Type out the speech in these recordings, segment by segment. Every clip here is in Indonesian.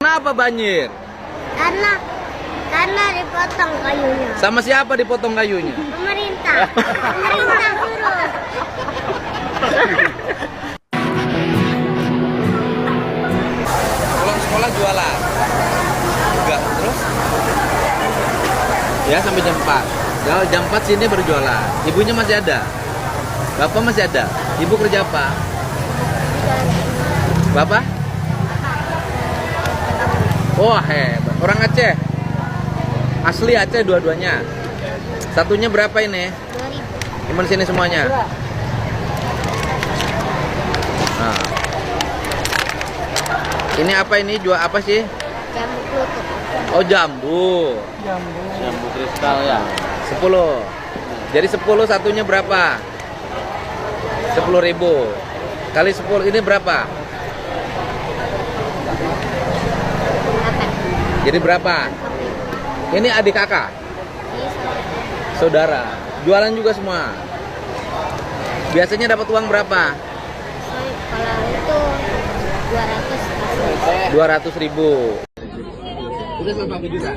Kenapa banjir? Karena dipotong kayunya. Sama siapa dipotong kayunya? Pemerintah. Pemerintah suruh. Pulang sekolah jualan. Enggak, terus? Ya sampai jam 4. Ya, jam 4 sini berjualan. Ibunya masih ada. Bapak masih ada. Ibu kerja apa? Bapak? Wah, hebat. Orang Aceh. Asli Aceh dua-duanya. Satunya berapa ini? 2000. Cuman sini semuanya. Nah. Ini apa ini? Jual apa sih? Jambu klutuk. Oh, jambu. Jambu kristal ya. 10. Jadi 10 satunya berapa? 10.000. Kali 10 ini berapa? Jadi berapa? Ini adik kakak? Saudara. Jualan juga semua. Biasanya dapat uang berapa? Kalau itu 200.000. Udah sampai juta.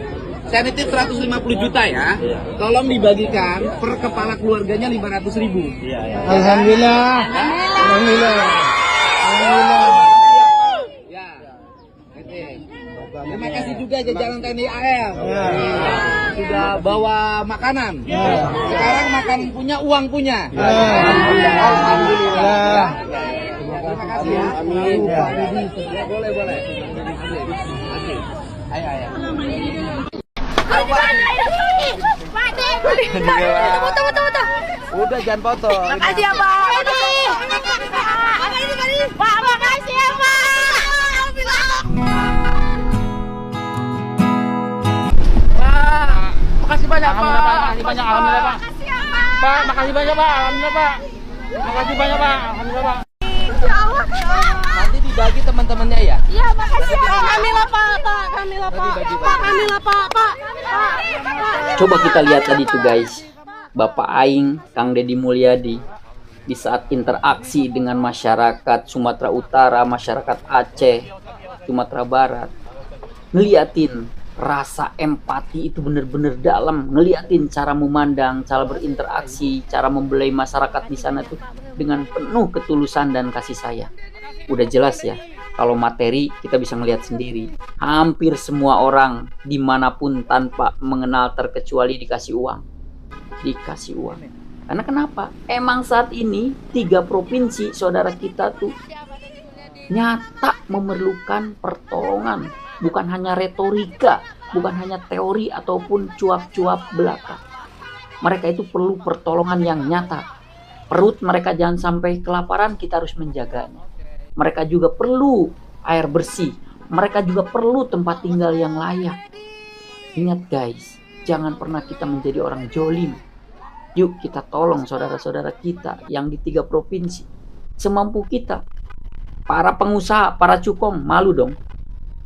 Saya nitip 150 juta ya. Tolong dibagikan per kepala keluarganya 500.000. Alhamdulillah. Alhamdulillah. Alhamdulillah. Ya. Terima kasih juga jajaran TNI AL. Sudah bawa makanan. Sekarang makan punya, uang punya. Alhamdulillah. Terima kasih ya. Amin. Ya, boleh. Ayo. Foto. Udah jangan foto. Makasih ya, Pak. Pak, makasih ya, Pak. Makasih banyak, Pak. Makasih banyak, alhamdulillah, Pak. Makasih ya, Pak. Pak, makasih banyak, Pak. Alhamdulillah, Pak. Makasih banyak, Pak. Alhamdulillah, Pak. Insya Allah. Nanti dibagi teman-temannya ya. Iya, makasih ya, Pak. Kamilah, Pak. Kamilah, Pak. Pak, Kamilah, Pak. Coba kita lihat tadi tuh guys, Bapak Aing, Kang Deddy Mulyadi, di saat interaksi dengan masyarakat Sumatera Utara, masyarakat Aceh, Sumatera Barat, ngeliatin rasa empati itu bener-bener dalam, ngeliatin cara memandang, cara berinteraksi, cara membelai masyarakat di sana tuh dengan penuh ketulusan dan kasih sayang. Udah jelas ya, kalau materi kita bisa melihat sendiri, hampir semua orang dimanapun tanpa mengenal terkecuali dikasih uang. Karena kenapa? Emang saat ini 3 provinsi saudara kita tuh nyata memerlukan pertolongan, bukan hanya retorika, bukan hanya teori ataupun cuap-cuap belaka. Mereka itu perlu pertolongan yang nyata. Perut mereka jangan sampai kelaparan, kita harus menjaganya. Mereka juga perlu air bersih, mereka juga perlu tempat tinggal yang layak. Ingat guys, jangan pernah kita menjadi orang jolim. Yuk kita tolong saudara-saudara kita yang di 3 provinsi semampu kita. Para pengusaha, para cukong, malu dong.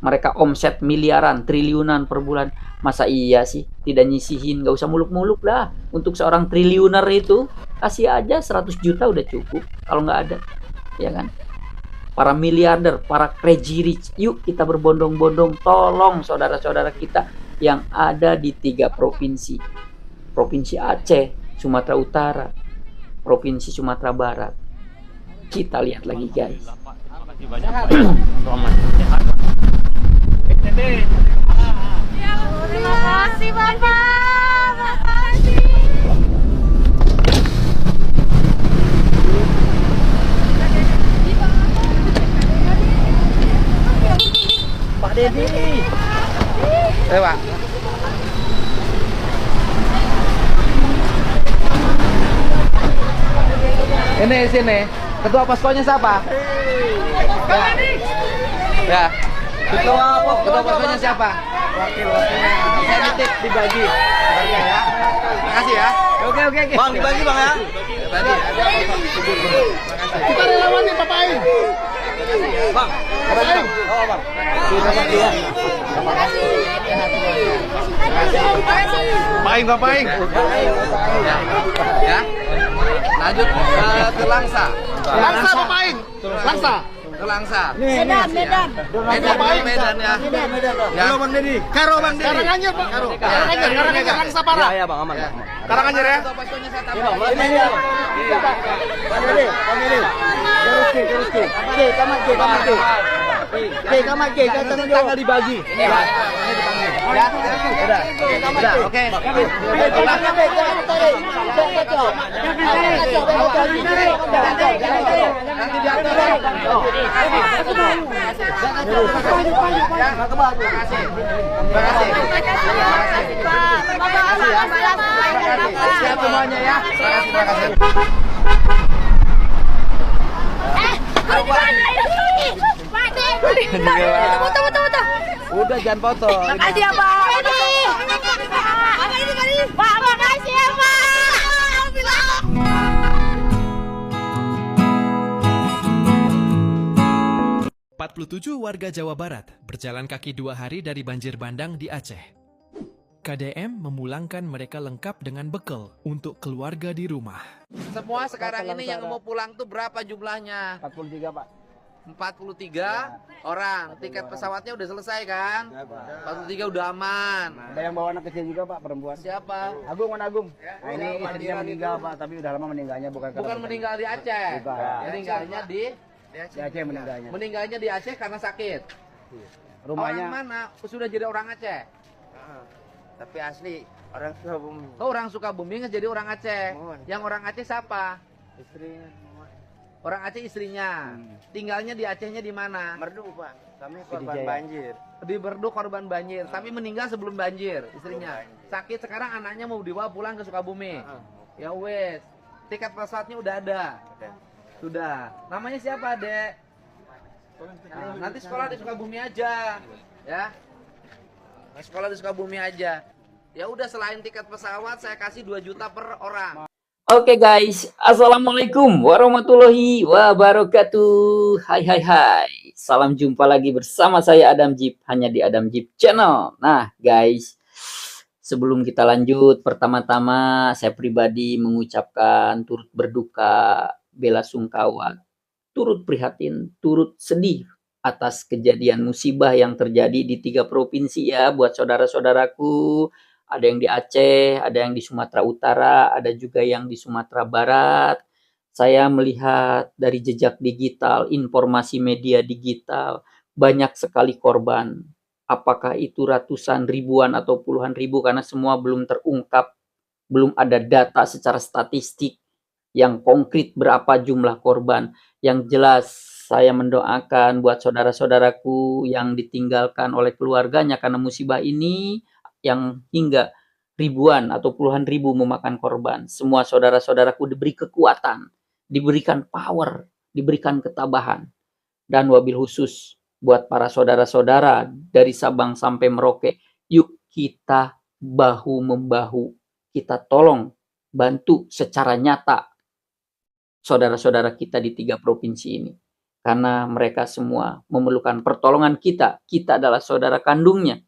Mereka omset miliaran, triliunan per bulan. Masa iya sih tidak nyisihin? Gak usah muluk-muluk lah. Untuk seorang triliuner itu kasih aja 100 juta udah cukup. Kalau nggak ada, ya kan? Para miliarder, para crazy rich, yuk kita berbondong-bondong tolong saudara-saudara kita yang ada di 3 provinsi. Provinsi Aceh, Sumatera Utara, Provinsi Sumatera Barat. Kita lihat lagi guys. Terima kasih, Bapak. Makasih. Pak Deddy. Pak. Ini sini. Ketua poskonya siapa? Ya. Ketua poskonya siapa? Wakilnya. Saya nitip dibagi. Ya. Makasih ya. Oke. Bang, dibagi Bang ya. Bagi. Kita relawan nih Bapak Aing. Bang. Bang. Oh, Bang. Bapak Aing. Ya. Lanjut ke Langsa. Langsa Bapak Aing. Langsa. ke Langsa. Medan, Medan. Medan ya. Ya. Halo Bang Dedi. Karo Bang Dedi. Karanganyar Pak. Karanganyar Langsa Parah. Ya Bang, aman. Karanganyar ya. Poskonya saya tambah. Ini dia. Bang Dedi. Terus. Oke, kamar K, Tanggal dibagi. Ini ya. Ini dipanggil. Ya. Udah. Oke. Nanti diatur. Siap semuanya ya. Terima kasih. Udah jangan foto. Makasih ya Pak. Pak, makasih ya Pak. 47 warga Jawa Barat berjalan kaki 2 hari dari banjir bandang di Aceh. KDM memulangkan mereka lengkap dengan bekal untuk keluarga di rumah. Semua sekarang ini yang mau pulang tuh berapa jumlahnya? 43 Pak. 43 orang. Tiket pesawatnya udah selesai kan? 43 udah aman. Ada yang bawa anak kecil juga Pak, perempuan. Siapa? Agung. Nah, ini istrinya meninggal Pak, tapi udah lama meninggalnya bukan Meninggal di Aceh. Bukan. Meninggalnya di Aceh meninggalnya. Meninggalnya di Aceh karena sakit. Rumahnya Orang mana? Sudah jadi orang Aceh. tapi asli orang Sukabumi. Oh, orang Sukabumi nggak jadi orang Aceh. Yang orang Aceh siapa? Istrinya Orang Aceh istrinya. Tinggalnya di Acehnya di mana? merdu Pak. Kami korban banjir. Di Berdu korban banjir. Tapi meninggal sebelum banjir istrinya. Sakit sekarang anaknya mau dibawa pulang ke Sukabumi. Ya wes. Tiket pesawatnya udah ada. Sudah. Namanya siapa, Dek? Nanti sekolah di Sukabumi aja. Ya. Sekolah di Sukabumi aja. Ya udah, selain tiket pesawat saya kasih 2 juta per orang. Oke guys, assalamualaikum warahmatullahi wabarakatuh. Hai. Salam jumpa lagi bersama saya Adam Jeep, hanya di Adam Jeep Channel. Nah guys, sebelum kita lanjut, pertama-tama saya pribadi mengucapkan turut berduka, bela sungkawa, turut prihatin, turut sedih atas kejadian musibah yang terjadi di 3 provinsi ya, buat saudara-saudaraku. Ada yang di Aceh, ada yang di Sumatera Utara, ada juga yang di Sumatera Barat. Saya melihat dari jejak digital, informasi media digital, banyak sekali korban. Apakah itu ratusan ribuan atau puluhan ribu, karena semua belum terungkap, belum ada data secara statistik yang konkret berapa jumlah korban. Yang jelas saya mendoakan buat saudara-saudaraku yang ditinggalkan oleh keluarganya karena musibah ini, yang hingga ribuan atau puluhan ribu memakan korban. Semua saudara-saudaraku diberi kekuatan, diberikan power, diberikan ketabahan. Dan wabil khusus buat para saudara-saudara dari Sabang sampai Merauke, yuk kita bahu-membahu, kita tolong, bantu secara nyata saudara-saudara kita di 3 provinsi ini. Karena mereka semua memerlukan pertolongan kita. Kita adalah saudara kandungnya.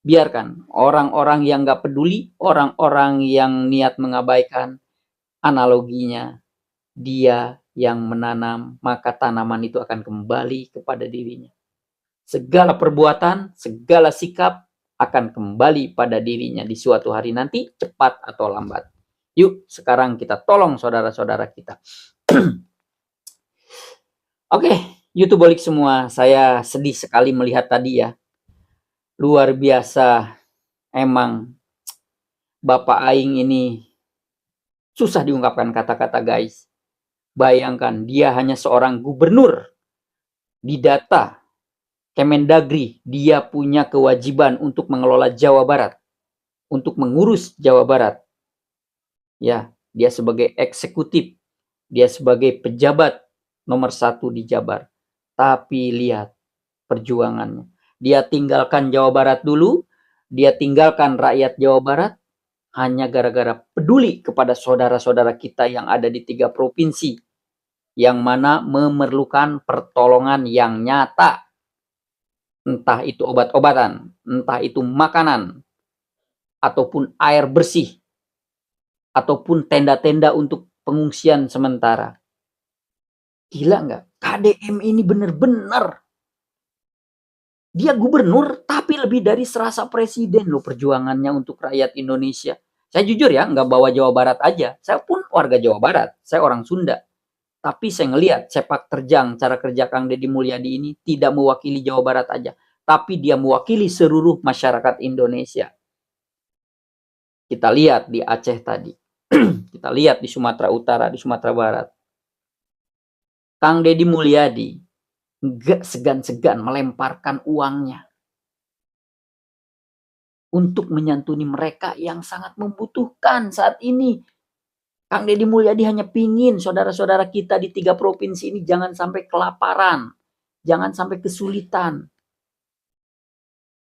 Biarkan orang-orang yang gak peduli, orang-orang yang niat mengabaikan, analoginya dia yang menanam, maka tanaman itu akan kembali kepada dirinya. Segala perbuatan, segala sikap akan kembali pada dirinya di suatu hari nanti, cepat atau lambat. Yuk sekarang kita tolong saudara-saudara kita. Oke, YouTube balik semua, saya sedih sekali melihat tadi ya. Luar biasa, emang Bapak Aing ini susah diungkapkan kata-kata guys. Bayangkan dia hanya seorang gubernur. Di data Kemendagri, dia punya kewajiban untuk mengelola Jawa Barat, untuk mengurus Jawa Barat. Ya, dia sebagai eksekutif, dia sebagai pejabat nomor 1 di Jabar. Tapi lihat perjuangannya. Dia tinggalkan Jawa Barat dulu, dia tinggalkan rakyat Jawa Barat hanya gara-gara peduli kepada saudara-saudara kita yang ada di 3 provinsi, yang mana memerlukan pertolongan yang nyata. Entah itu obat-obatan, entah itu makanan, ataupun air bersih, ataupun tenda-tenda untuk pengungsian sementara. Gila nggak? KDM ini bener-bener. Dia gubernur, tapi lebih dari serasa presiden loh perjuangannya untuk rakyat Indonesia. Saya jujur ya, nggak bawa Jawa Barat aja. Saya pun warga Jawa Barat, saya orang Sunda. Tapi saya ngelihat sepak terjang cara kerja Kang Deddy Mulyadi ini tidak mewakili Jawa Barat aja. Tapi dia mewakili seluruh masyarakat Indonesia. Kita lihat di Aceh tadi. Kita lihat di Sumatera Utara, di Sumatera Barat. Kang Deddy Mulyadi nggak segan-segan melemparkan uangnya untuk menyantuni mereka yang sangat membutuhkan saat ini. Kang Deddy Mulyadi hanya pingin saudara-saudara kita di 3 provinsi ini jangan sampai kelaparan, jangan sampai kesulitan.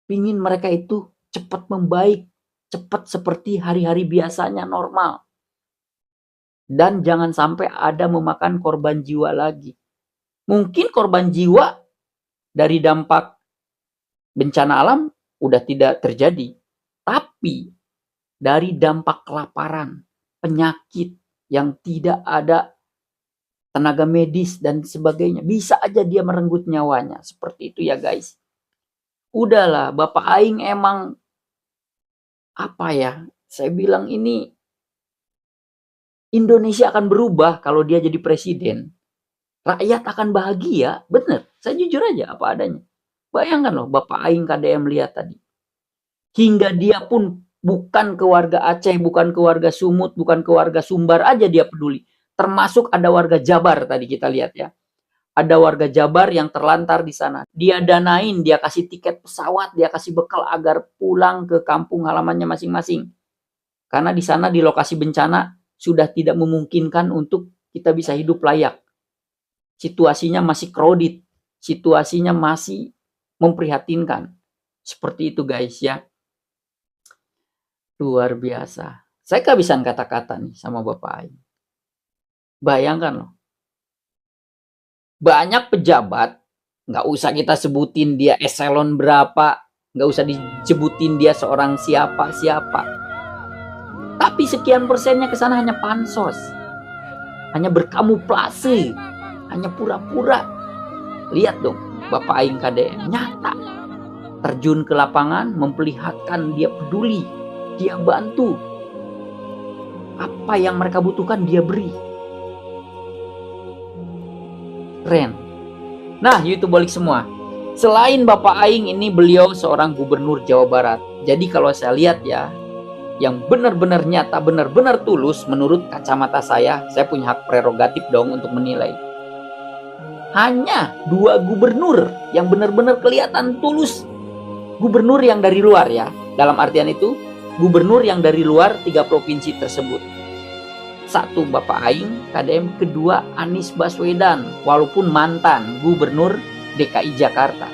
Pingin mereka itu cepat membaik, cepat seperti hari-hari biasanya normal. Dan jangan sampai ada memakan korban jiwa lagi. Mungkin korban jiwa dari dampak bencana alam udah tidak terjadi. Tapi dari dampak kelaparan, penyakit yang tidak ada tenaga medis dan sebagainya, bisa aja dia merenggut nyawanya. Seperti itu ya guys. Udahlah, Bapak Aing emang apa ya? Saya bilang ini Indonesia akan berubah kalau dia jadi presiden. Rakyat akan bahagia, bener. Saya jujur aja apa adanya. Bayangkan loh, Bapak Aing KDM lihat tadi. Hingga dia pun bukan ke warga Aceh, bukan ke warga Sumut, bukan ke warga Sumbar aja dia peduli. Termasuk ada warga Jabar tadi kita lihat ya. Ada warga Jabar yang terlantar di sana. Dia danain, dia kasih tiket pesawat, dia kasih bekal agar pulang ke kampung halamannya masing-masing. Karena di sana di lokasi bencana sudah tidak memungkinkan untuk kita bisa hidup layak. Situasinya masih crowded, situasinya masih memprihatinkan. Seperti itu guys ya. Luar biasa. Saya kehabisan kata-kata nih sama Bapak Aing. Bayangkan loh. Banyak pejabat, nggak usah kita sebutin dia eselon berapa, nggak usah disebutin dia seorang siapa-siapa. Tapi sekian persennya ke sana hanya pansos. Hanya berkamuflase. Hanya pura-pura. Lihat dong, Bapak Aing KDM nyata. Terjun ke lapangan, memperlihatkan dia peduli. Dia bantu. Apa yang mereka butuhkan dia beri. Keren. Nah, YouTube balik semua. Selain Bapak Aing ini beliau seorang gubernur Jawa Barat. Jadi kalau saya lihat ya, yang benar-benar nyata, benar-benar tulus menurut kacamata saya punya hak prerogatif dong untuk menilai. Hanya 2 gubernur yang benar-benar kelihatan tulus. Gubernur yang dari luar ya. Dalam artian itu, gubernur yang dari luar 3 provinsi tersebut. 1 Bapak Aing, KDM. 2 Anies Baswedan, walaupun mantan gubernur DKI Jakarta.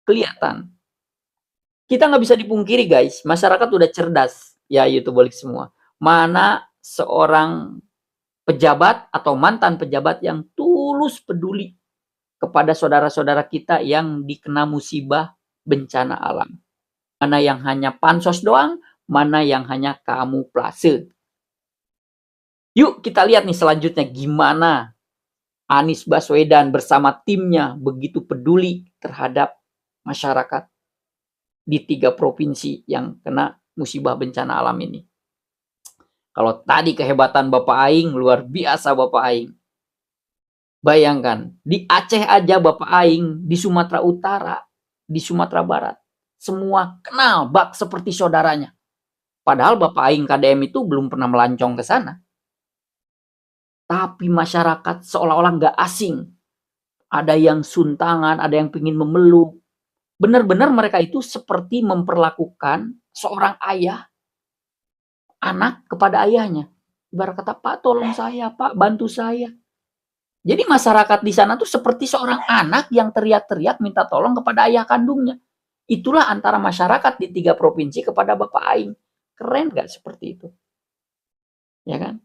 Kelihatan. Kita nggak bisa dipungkiri guys, masyarakat udah cerdas. Ya YouTube balik semua. Mana seorang pejabat atau mantan pejabat yang tulus peduli kepada saudara-saudara kita yang dikena musibah bencana alam. Mana yang hanya pansos doang, mana yang hanya kamuflase. Yuk kita lihat nih selanjutnya gimana Anies Baswedan bersama timnya begitu peduli terhadap masyarakat di 3 provinsi yang kena musibah bencana alam ini. Kalau tadi kehebatan Bapak Aing, luar biasa Bapak Aing. Bayangkan, di Aceh aja Bapak Aing, di Sumatera Utara, di Sumatera Barat, semua kenal bak seperti saudaranya. Padahal Bapak Aing KDM itu belum pernah melancong ke sana. Tapi masyarakat seolah-olah nggak asing. Ada yang suntangan, ada yang ingin memeluk. Benar-benar mereka itu seperti memperlakukan seorang ayah, anak kepada ayahnya. Ibarat kata, Pak tolong saya, Pak bantu saya. Jadi masyarakat di sana tuh seperti seorang anak yang teriak-teriak minta tolong kepada ayah kandungnya. Itulah antara masyarakat di 3 provinsi kepada Bapak Aing. Keren gak seperti itu? Ya kan?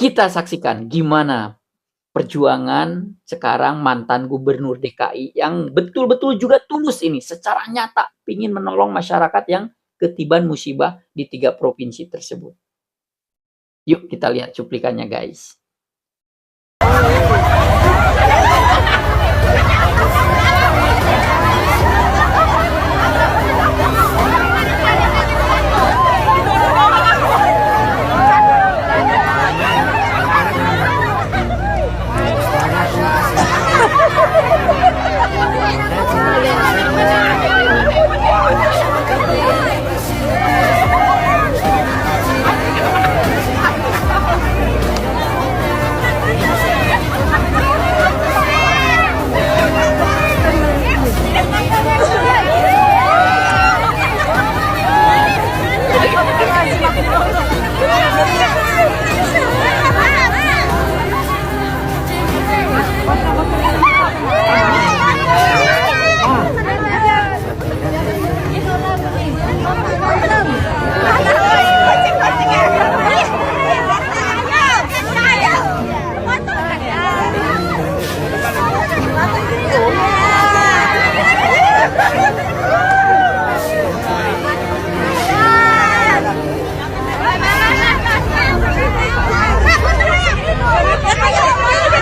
Kita saksikan gimana perjuangan sekarang mantan gubernur DKI yang betul-betul juga tulus ini secara nyata ingin menolong masyarakat yang ketiban musibah di 3 provinsi tersebut. Yuk kita lihat cuplikannya guys.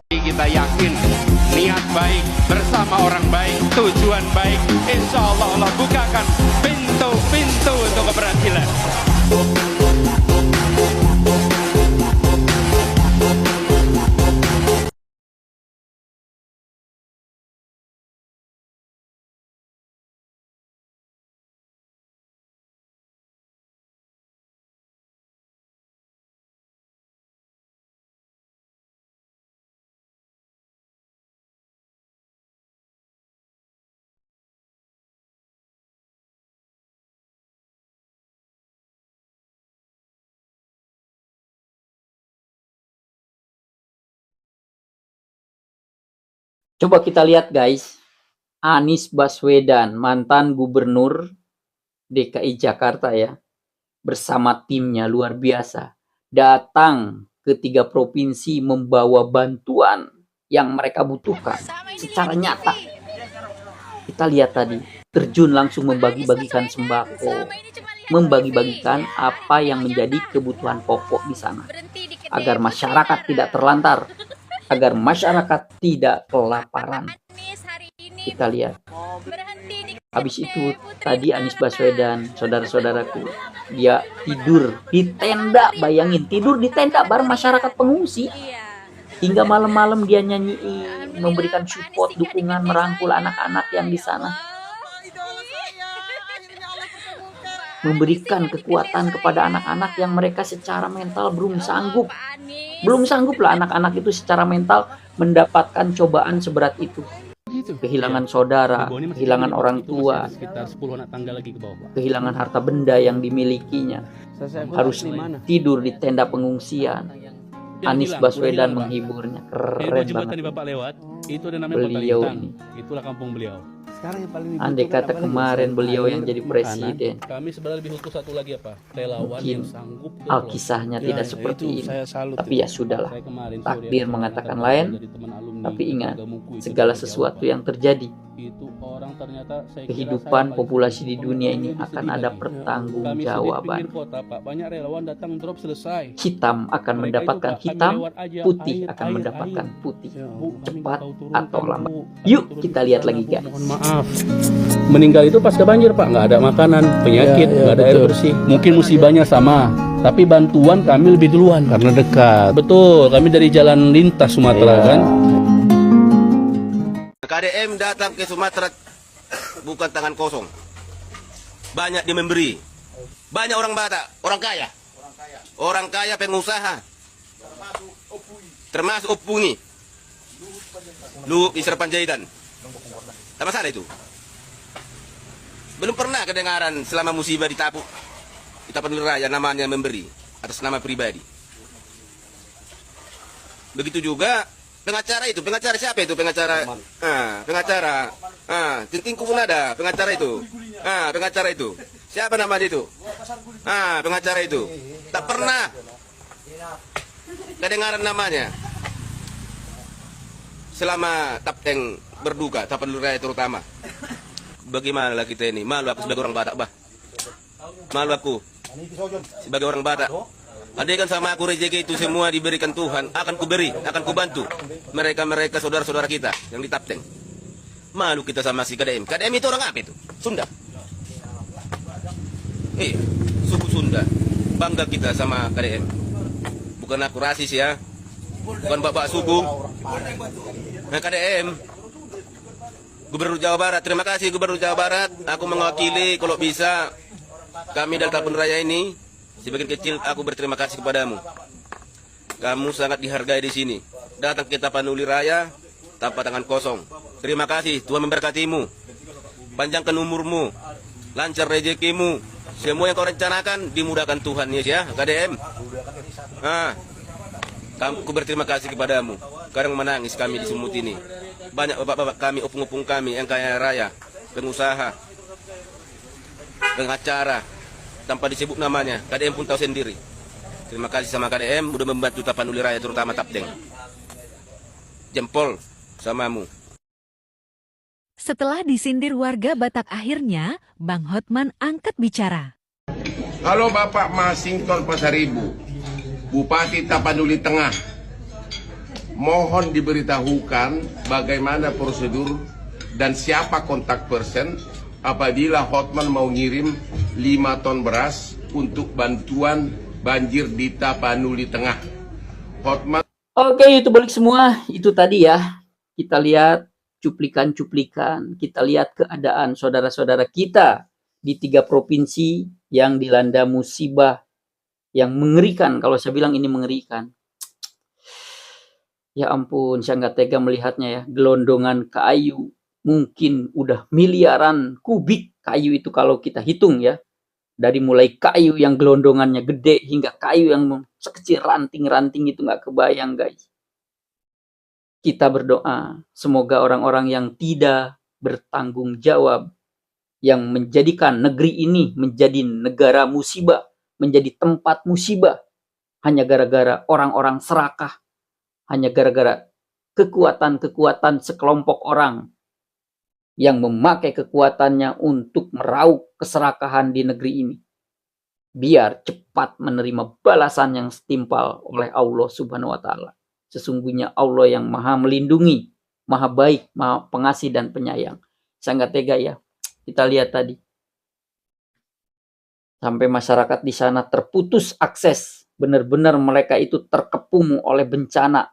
Kita yakin niat baik bersama orang baik, tujuan baik, insya Allah Allah bukakan pintu-pintu untuk keberhasilan. Coba kita lihat guys, Anies Baswedan, mantan gubernur DKI Jakarta ya, bersama timnya luar biasa, datang ke 3 provinsi membawa bantuan yang mereka butuhkan secara nyata. Kita lihat tadi, terjun langsung membagi-bagikan sembako, membagi-bagikan apa yang menjadi kebutuhan pokok di sana, agar masyarakat tidak terlantar, agar masyarakat tidak kelaparan. Kita lihat. Habis itu tadi Anies Baswedan, saudara-saudaraku, dia tidur di tenda, bayangin tidur di tenda bareng masyarakat pengungsi. Hingga malam-malam dia nyanyiin, memberikan support, dukungan, merangkul anak-anak yang di sana. Memberikan kekuatan kepada anak-anak yang mereka secara mental belum sanggup. Belum sanggup lah anak-anak itu secara mental mendapatkan cobaan seberat itu. Kehilangan saudara, kehilangan orang tua, kehilangan harta benda yang dimilikinya. Harus tidur di tenda pengungsian. Anies Baswedan menghiburnya. Keren banget. Beliau ini. Itulah kampung beliau. Andai kata kemarin beliau yang jadi presiden, Kami sebenarnya lebih butuh satu lagi apa? Relawan mungkin yang sanggup. alkisahnya tidak seperti ini. Tapi ya sudahlah, takdir mengatakan lain. Tapi ingat, segala sesuatu yang terjadi, kehidupan populasi di dunia ini akan ada pertanggungjawaban. Hitam akan mendapatkan hitam, putih akan mendapatkan putih. Cepat atau lambat. Yuk kita lihat lagi guys. Mohon maaf, meninggal itu pasca banjir Pak, nggak ada makanan, penyakit, nggak ada air bersih. Mungkin musibahnya sama, tapi bantuan kami lebih duluan karena dekat. Betul, kami dari jalan lintas Sumatera kan. KDM datang ke Sumatera bukan tangan kosong. Banyak dia memberi. Banyak orang Batak, orang kaya. Orang kaya pengusaha. Termasuk Opuni. Lu di Serpanjaitan. Tak masalah itu. Belum pernah kedengaran selama musibah di Tapuk. Di Tapanuli Raya namanya memberi atas nama pribadi. Begitu juga pengacara itu, pengacara siapa itu pengacara? Pengacara. Tintingku pun ada pengacara itu. Pengacara itu. Siapa nama dia itu? Pengacara itu. Tak pernah kedengaran namanya. Selama Tapteng berduka, Tapanuli Raya terutama. Bagaimana kita ini? Malu aku sebagai orang Batak, bah. Malu aku sebagai orang Batak. Andaikan sama aku rezeki itu semua diberikan Tuhan, akan kuberi, akan kubantu mereka-mereka saudara-saudara kita yang di Tapteng. Malu kita sama si KDM. KDM itu orang apa itu? Sunda. Suku Sunda. Bangga kita sama KDM. Bukan aku rasis ya. Bukan bapak suku. Nah, KDM. Gubernur Jawa Barat, terima kasih Gubernur Jawa Barat. Aku mewakili kalau bisa kami dari Kampung Raya ini, sebagian kecil aku berterima kasih kepadamu. Kamu sangat dihargai di sini. Datang ke Tapanuli Raya tanpa tangan kosong. Terima kasih, Tuhan memberkatimu. Panjangkan umurmu, lancar rezekimu. Semua yang kau rencanakan dimudahkan Tuhan, ya KDM. Aku berterima kasih kepadamu. Sekarang menangis kami di Sumut ini. Banyak bapak-bapak kami, opung-opung kami yang kaya raya, pengusaha, pengacara, tanpa disebut namanya. KDM pun tahu sendiri. Terima kasih sama KDM udah membantu Tapanuli Raya, terutama Tapteng. Jempol samamu. Setelah disindir warga Batak, akhirnya Bang Hotman angkat bicara. Halo Bapak Masington Pasaribu, Bupati Tapanuli Tengah. Mohon diberitahukan bagaimana prosedur dan siapa kontak person apabila Hotman mau ngirim 5 ton beras untuk bantuan banjir di Tapanuli Tengah. Hotman. Oke, itu balik semua. Itu tadi ya. Kita lihat cuplikan-cuplikan, kita lihat keadaan saudara-saudara kita di 3 provinsi yang dilanda musibah yang mengerikan. Kalau saya bilang ini mengerikan. Ya ampun, saya nggak tega melihatnya ya. Gelondongan kayu, mungkin udah miliaran kubik kayu itu kalau kita hitung ya. Dari mulai kayu yang gelondongannya gede hingga kayu yang sekecil ranting-ranting itu nggak kebayang guys. Kita berdoa, semoga orang-orang yang tidak bertanggung jawab, yang menjadikan negeri ini menjadi negara musibah, menjadi tempat musibah, hanya gara-gara orang-orang serakah, hanya gara-gara kekuatan-kekuatan sekelompok orang yang memakai kekuatannya untuk meraup keserakahan di negeri ini. Biar cepat menerima balasan yang setimpal oleh Allah Subhanahu wa Ta'ala. Sesungguhnya Allah yang maha melindungi, maha baik, maha pengasih dan penyayang. Saya nggak tega ya. Kita lihat tadi. Sampai masyarakat di sana terputus akses. Benar-benar mereka itu terkepung oleh bencana.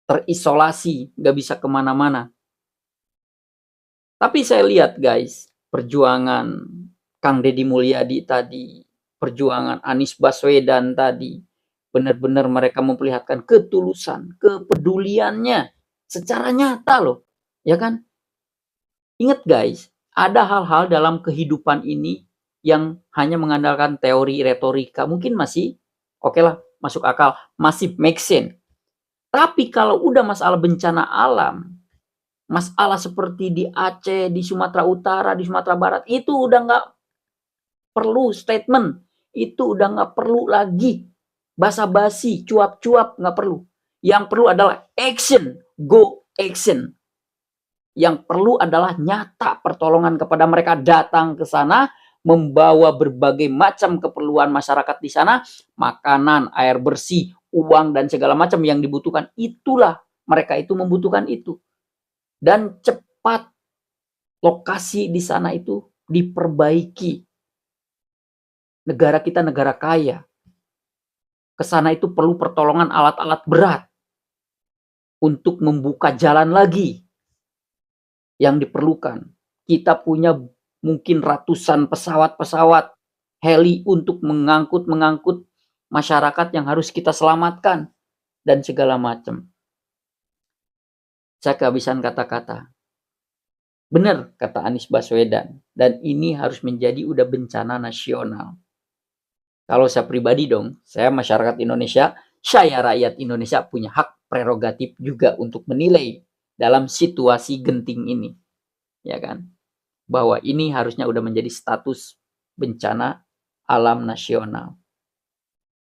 Terisolasi, nggak bisa kemana-mana. Tapi saya lihat guys, perjuangan Kang Deddy Mulyadi tadi, perjuangan Anies Baswedan tadi, benar-benar mereka memperlihatkan ketulusan, kepeduliannya secara nyata loh, ya kan? Ingat guys, ada hal-hal dalam kehidupan ini yang hanya mengandalkan teori retorika, mungkin masih oke lah, masuk akal, masih make sense. Tapi kalau udah masalah bencana alam, masalah seperti di Aceh, di Sumatera Utara, di Sumatera Barat, itu udah nggak perlu statement, itu udah nggak perlu lagi basa-basi, cuap-cuap, nggak perlu. Yang perlu adalah action, go action. Yang perlu adalah nyata pertolongan kepada mereka, datang ke sana, membawa berbagai macam keperluan masyarakat di sana, makanan, air bersih, uang, dan segala macam yang dibutuhkan. Itulah, mereka itu membutuhkan itu. Dan cepat lokasi di sana itu diperbaiki. Negara kita negara kaya. Ke sana itu perlu pertolongan alat-alat berat untuk membuka jalan lagi yang diperlukan. Kita punya mungkin ratusan pesawat-pesawat heli untuk mengangkut masyarakat yang harus kita selamatkan dan segala macam. Saya kehabisan kata-kata. Benar kata Anies Baswedan, dan ini harus menjadi udah bencana nasional. Kalau saya pribadi dong, saya masyarakat Indonesia, saya rakyat Indonesia punya hak prerogatif juga untuk menilai dalam situasi genting ini. Ya kan? Bahwa ini harusnya udah menjadi status bencana alam nasional.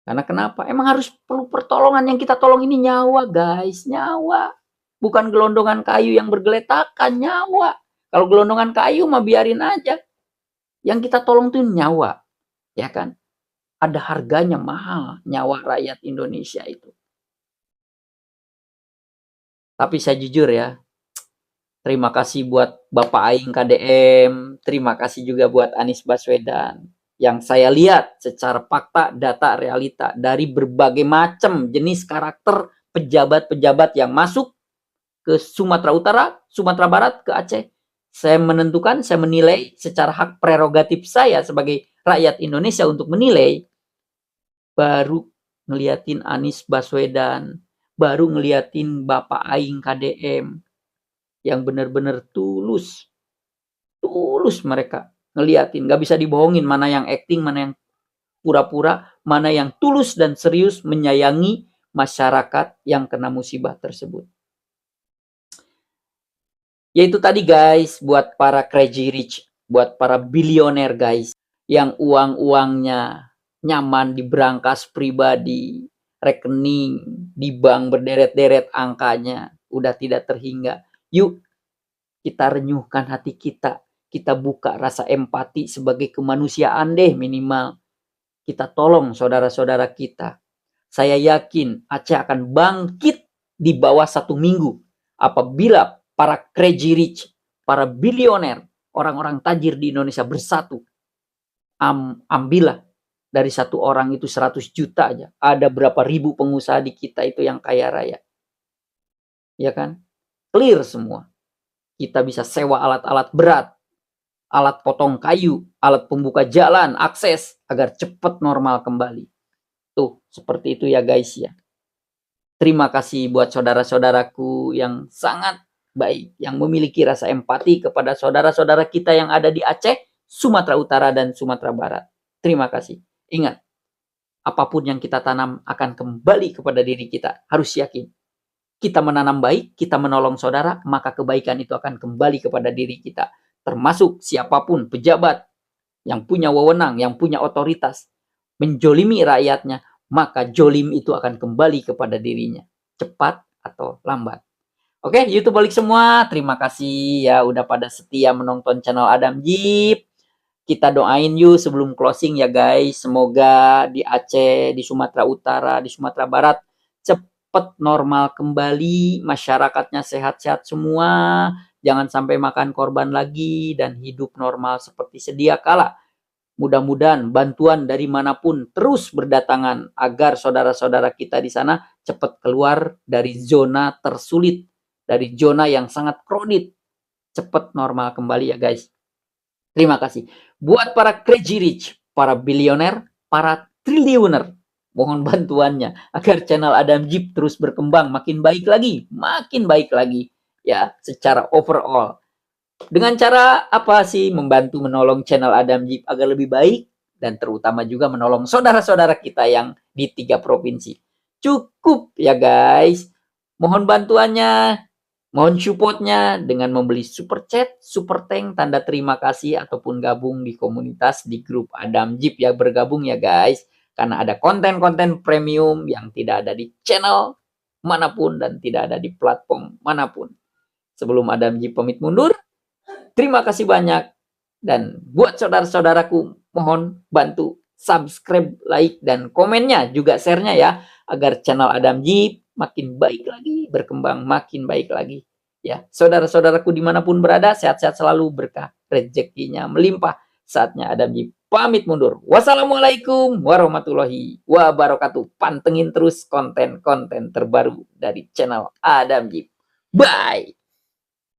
Karena kenapa? Emang harus perlu pertolongan, yang kita tolong ini nyawa guys, nyawa. Bukan gelondongan kayu yang bergeletakan, nyawa. Kalau gelondongan kayu mah biarin aja. Yang kita tolong tuh nyawa. Ya kan? Ada harganya mahal nyawa rakyat Indonesia itu. Tapi saya jujur ya, terima kasih buat Bapak Aing KDM, terima kasih juga buat Anies Baswedan. Yang saya lihat secara fakta, data, realita dari berbagai macam jenis karakter pejabat-pejabat yang masuk ke Sumatera Utara, Sumatera Barat, ke Aceh. Saya menentukan, saya menilai secara hak prerogatif saya sebagai rakyat Indonesia untuk menilai, baru ngeliatin Anies Baswedan, baru ngeliatin Bapak Aing KDM yang benar-benar tulus mereka ngeliatin, nggak bisa dibohongin mana yang acting, mana yang pura-pura, mana yang tulus dan serius menyayangi masyarakat yang kena musibah tersebut. Yaitu tadi guys, buat para crazy rich, buat para bilioner guys, yang uang-uangnya nyaman di brankas pribadi, rekening di bank berderet-deret angkanya, udah tidak terhingga. Yuk kita renyuhkan hati kita, kita buka rasa empati sebagai kemanusiaan deh minimal. Kita tolong saudara-saudara kita. Saya yakin Aceh akan bangkit di bawah 1 minggu apabila para crazy rich, para bilioner, orang-orang tajir di Indonesia bersatu. Ambillah dari satu orang itu 100 juta aja. Ada berapa ribu pengusaha di kita itu yang kaya raya. Ya kan? Clear semua. Kita bisa sewa alat-alat berat, alat potong kayu, alat pembuka jalan, akses agar cepat normal kembali. Tuh, seperti itu ya guys ya. Terima kasih buat saudara-saudaraku yang sangat baik, yang memiliki rasa empati kepada saudara-saudara kita yang ada di Aceh, Sumatera Utara, dan Sumatera Barat. Terima kasih. Ingat, apapun yang kita tanam akan kembali kepada diri kita. Harus yakin. Kita menanam baik, kita menolong saudara, maka kebaikan itu akan kembali kepada diri kita. Termasuk siapapun pejabat yang punya wewenang, yang punya otoritas, menjolimi rakyatnya, maka jolim itu akan kembali kepada dirinya. Cepat atau lambat. Oke, YouTube balik semua. Terima kasih ya udah pada setia menonton channel Adam Jeep. Kita doain yuk sebelum closing ya guys. Semoga di Aceh, di Sumatera Utara, di Sumatera Barat cepat normal kembali. Masyarakatnya sehat-sehat semua. Jangan sampai makan korban lagi dan hidup normal seperti sedia kala. Mudah-mudahan bantuan dari manapun terus berdatangan agar saudara-saudara kita di sana cepat keluar dari zona tersulit. Dari zona yang sangat krodit. Cepat normal kembali ya guys. Terima kasih. Buat para crazy rich, para bilioner, para triliuner, mohon bantuannya agar channel Adam Jeep terus berkembang makin baik lagi ya secara overall. Dengan cara apa sih? Membantu menolong channel Adam Jeep agar lebih baik dan terutama juga menolong saudara-saudara kita yang di 3 provinsi. Cukup ya guys. Mohon bantuannya. Mohon supportnya dengan membeli super chat, super thank, tanda terima kasih, ataupun gabung di komunitas di grup Adam Jeep ya, bergabung ya guys. Karena ada konten-konten premium yang tidak ada di channel manapun dan tidak ada di platform manapun. Sebelum Adam Jeep pamit mundur, terima kasih banyak. Dan buat saudara-saudaraku, mohon bantu subscribe, like, dan komennya, juga share-nya ya. Agar channel Adam Jeep makin baik lagi, berkembang makin baik lagi. Ya, saudara-saudaraku dimanapun berada, sehat-sehat selalu, berkah rezekinya melimpah. Saatnya Adam Jeep pamit mundur. Wassalamualaikum warahmatullahi wabarakatuh. Pantengin terus konten-konten terbaru dari channel Adam Jeep. Bye!